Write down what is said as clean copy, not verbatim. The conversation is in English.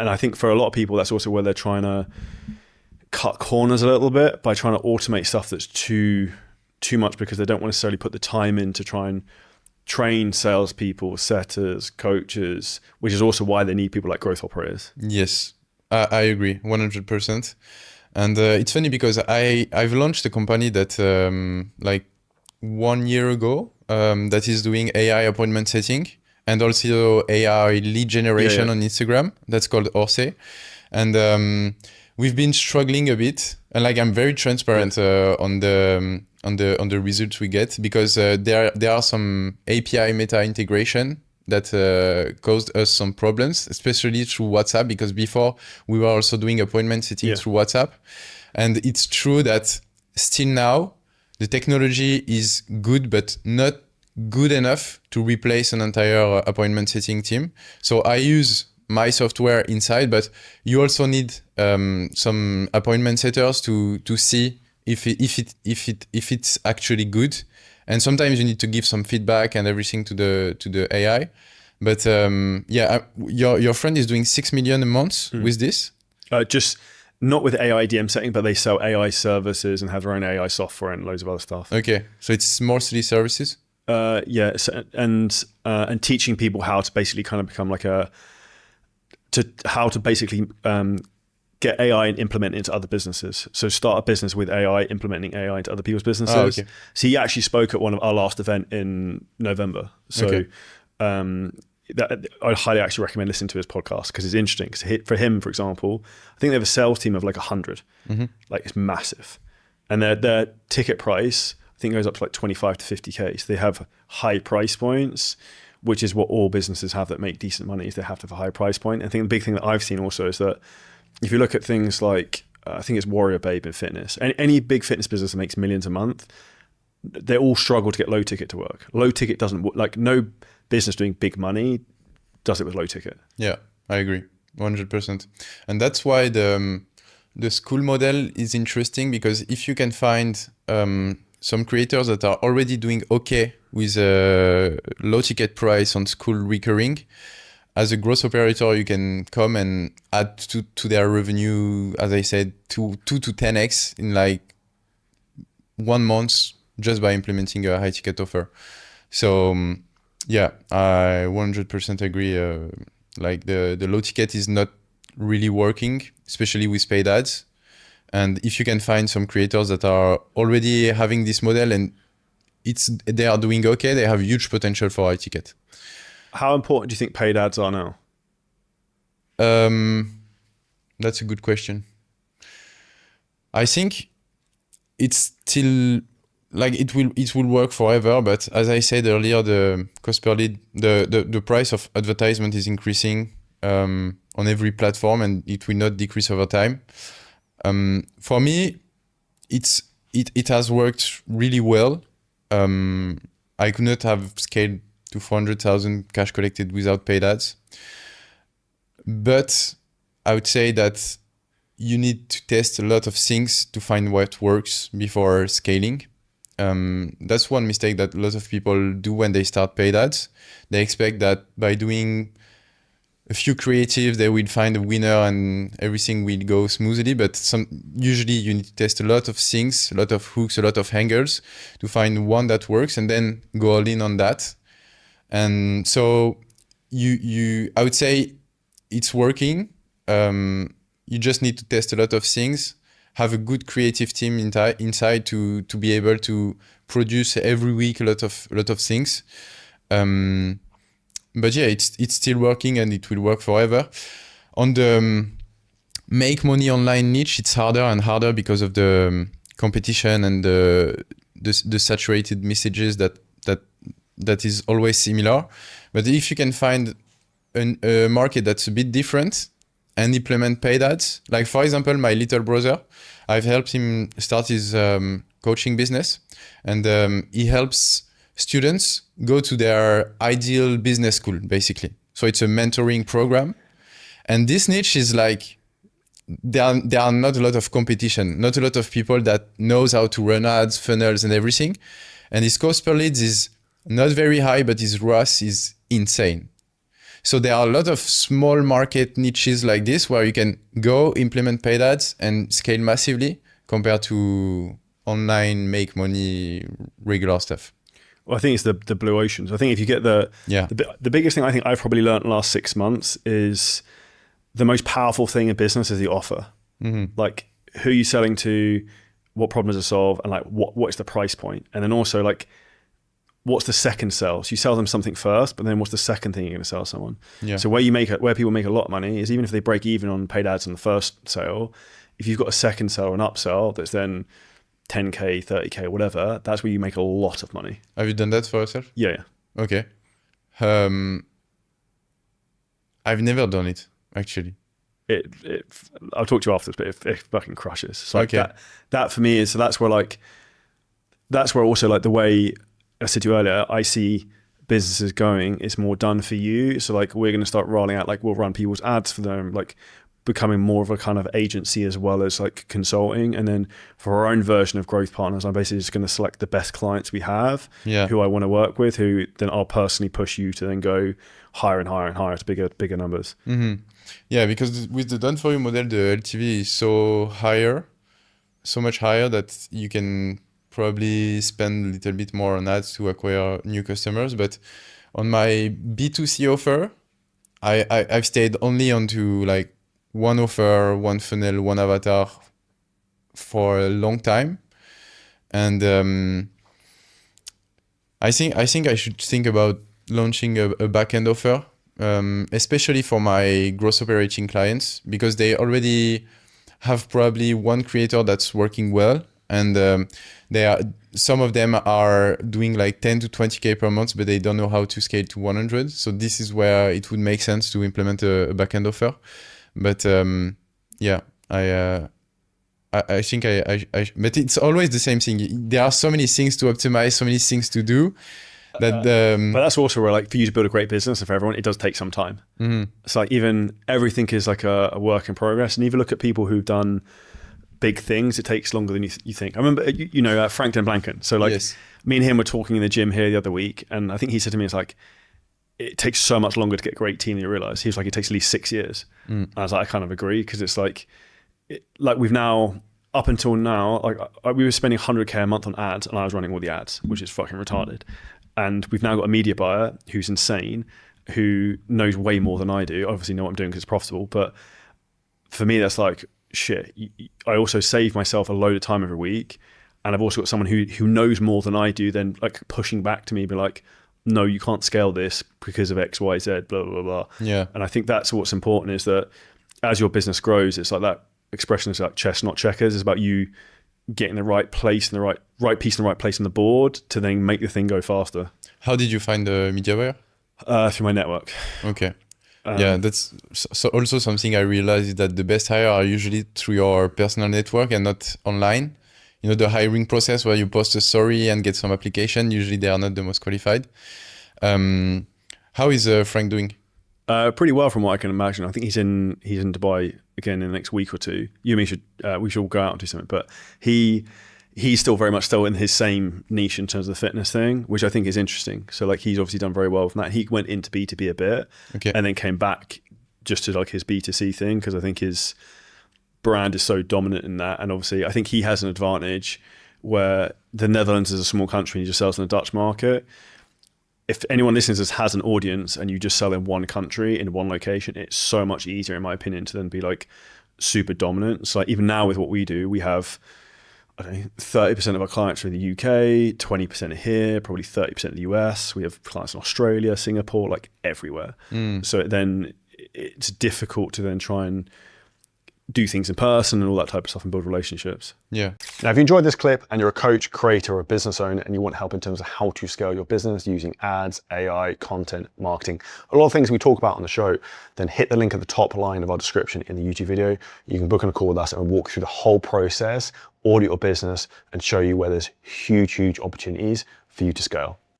and I think for a lot of people, that's also where they're trying to cut corners a little bit by trying to automate stuff that's too much, because they don't necessarily put the time in to try and train salespeople, setters, coaches, which is also why they need people like growth operators. Yes, I agree 100%. And it's funny because I've launched a company that like 1 year ago that is doing AI appointment setting and also AI lead generation on Instagram. That's called Orse. And we've been struggling a bit, and like I'm very transparent on the results we get, because there are some API meta integration that caused us some problems, especially through WhatsApp, because before we were also doing appointment setting through WhatsApp. And it's true that still now the technology is good, but not good enough to replace an entire appointment setting team. So I use my software inside, but you also need some appointment setters to see if it's actually good. And sometimes you need to give some feedback and everything to the AI. But your friend is doing 6 million a month with this. Just not with AI DM setting, but they sell AI services and have their own AI software and loads of other stuff. Okay, so it's mostly services. And teaching people how to basically kind of become like how to basically get AI and implement it into other businesses. So start a business with AI, implementing AI into other people's businesses. Oh, okay. So he actually spoke at one of our last event in November. So I highly actually recommend listening to his podcast, because it's interesting. Because for him, for example, I think they have a sales team of like 100. Like it's massive. And their ticket price, I think, goes up to like 25 to 50K. So they have high price points, which is what all businesses have that make decent money, is they have to have a high price point. I think the big thing that I've seen also is that if you look at things like, I think it's Warrior Babe in fitness, any big fitness business that makes millions a month, they all struggle to get low ticket to work. Low ticket doesn't, like no business doing big money does it with low ticket. Yeah, I agree, 100%. And that's why the school model is interesting, because if you can find some creators that are already doing okay with a low ticket price on school recurring, as a growth operator, you can come and add to their revenue, as I said, 2 to 10x in like 1 month just by implementing a high ticket offer. So yeah, I 100% agree. Like the low ticket is not really working, especially with paid ads. And if you can find some creators that are already having this model and they are doing okay, they have huge potential for high ticket. How important do you think paid ads are now? That's a good question. I think it's still like it will work forever, but as I said earlier, the cost per lead, the price of advertisement is increasing on every platform, and it will not decrease over time. For me, it has worked really well. I could not have scaled to 400,000 cash collected without paid ads. But I would say that you need to test a lot of things to find what works before scaling. That's one mistake that a lot of people do when they start paid ads. They expect that by doing a few creatives, they will find a winner and everything will go smoothly. But usually you need to test a lot of things, a lot of hooks, a lot of angles to find one that works, and then go all in on that. And so I would say it's working. You just need to test a lot of things, have a good creative team inside to be able to produce every week a lot of things. But yeah, it's still working and it will work forever. On the make money online niche, it's harder and harder because of the competition and the saturated messages that is always similar. But if you can find a market that's a bit different and implement paid ads, like for example, my little brother, I've helped him start his coaching business, and he helps students go to their ideal business school, basically. So it's a mentoring program. And this niche is like, there are not a lot of competition, not a lot of people that knows how to run ads, funnels and everything. And his cost per leads is not very high, but his ROAS is insane. So there are a lot of small market niches like this where you can go implement paid ads and scale massively compared to online make money regular stuff. Well, I think it's the blue oceans. I think if you get the biggest thing I think I've probably learned in the last 6 months is the most powerful thing in business is the offer. Like, who are you selling to, what problems to solve, and like what is the price point? And then also like, what's the second sell? So you sell them something first, but then what's the second thing you're going to sell someone? Yeah. So where people make a lot of money is even if they break even on paid ads on the first sale, if you've got a second sell or an upsell that's then 10K, 30K, whatever, that's where you make a lot of money. Have you done that for yourself? Yeah. Okay. I've never done it, actually. I'll talk to you after this, but it fucking crushes. So like Okay. that for me is, so that's where also like the way I said to you earlier, I see businesses going, it's more done for you. So like we're going to start rolling out, like we'll run people's ads for them, like becoming more of a kind of agency as well as like consulting. And then for our own version of Growth Partners, I'm basically just going to select the best clients we have, who I want to work with, who then I'll personally push you to then go higher and higher and higher to bigger numbers. Yeah, because with the done for you model, the LTV is so much higher that you can probably spend a little bit more on ads to acquire new customers. But on my B2C offer, I've stayed only onto like one offer, one funnel, one avatar for a long time. And I think I should think about launching a backend offer, especially for my gross operating clients, because they already have probably one creator that's working well, and some of them are doing like 10 to 20K per month, but they don't know how to scale to 100. So this is where it would make sense to implement a backend offer. But yeah, I think but it's always the same thing. There are so many things to optimize, so many things to do. But that's also where, like, for you to build a great business and for everyone, it does take some time. It's like even everything is like a work in progress. And even look at people who've done big things, it takes longer than you think. I remember, Frank Den Blanken. So like me and him were talking in the gym here the other week, and I think he said to me, it's like, it takes so much longer to get a great team than you realize. He was like, it takes at least 6 years. I was like, I kind of agree, because it's like, we've now, up until now, like we were spending 100K a month on ads, and I was running all the ads, which is fucking retarded. And we've now got a media buyer who's insane, who knows way more than I do. Obviously know what I'm doing because it's profitable. But for me, that's like, shit. I also save myself a load of time every week. And I've also got someone who knows more than I do, then like pushing back to me, be like, no, you can't scale this because of X, Y, Z, blah, blah, blah. Yeah. And I think that's what's important, is that as your business grows, it's like that expression is like chess, not checkers. It's about you getting the right place and the right piece in the right place on the board to then make the thing go faster. How did you find the media buyer? Through my network. Okay. Yeah, that's so also something I realized, is that the best hire are usually through your personal network and not online. You know, the hiring process where you post a story and get some application, usually they are not the most qualified. How is Frank doing? Pretty well from what I can imagine. I think he's in Dubai again in the next week or two. You and me we should all go out and do something. But he's still very much in his same niche in terms of the fitness thing, which I think is interesting. So like he's obviously done very well from that. He went into B2B a bit, and then came back just to like his B2C thing, because I think his brand is so dominant in that. And obviously I think he has an advantage where the Netherlands is a small country and he just sells in the Dutch market. If anyone listening to this has an audience and you just sell in one country, in one location, it's so much easier, in my opinion, to then be like super dominant. So like even now with what we do, we have, I don't know, 30% of our clients are in the UK, 20% are here, probably 30% in the US. We have clients in Australia, Singapore, like everywhere. So then it's difficult to then try and do things in person and all that type of stuff and build relationships. Yeah. Now, if you enjoyed this clip and you're a coach, creator, or a business owner and you want help in terms of how to scale your business using ads, AI, content, marketing, a lot of things we talk about on the show, then hit the link at the top line of our description in the YouTube video. You can book on a call with us and walk through the whole process, audit your business, and show you where there's huge, huge opportunities for you to scale.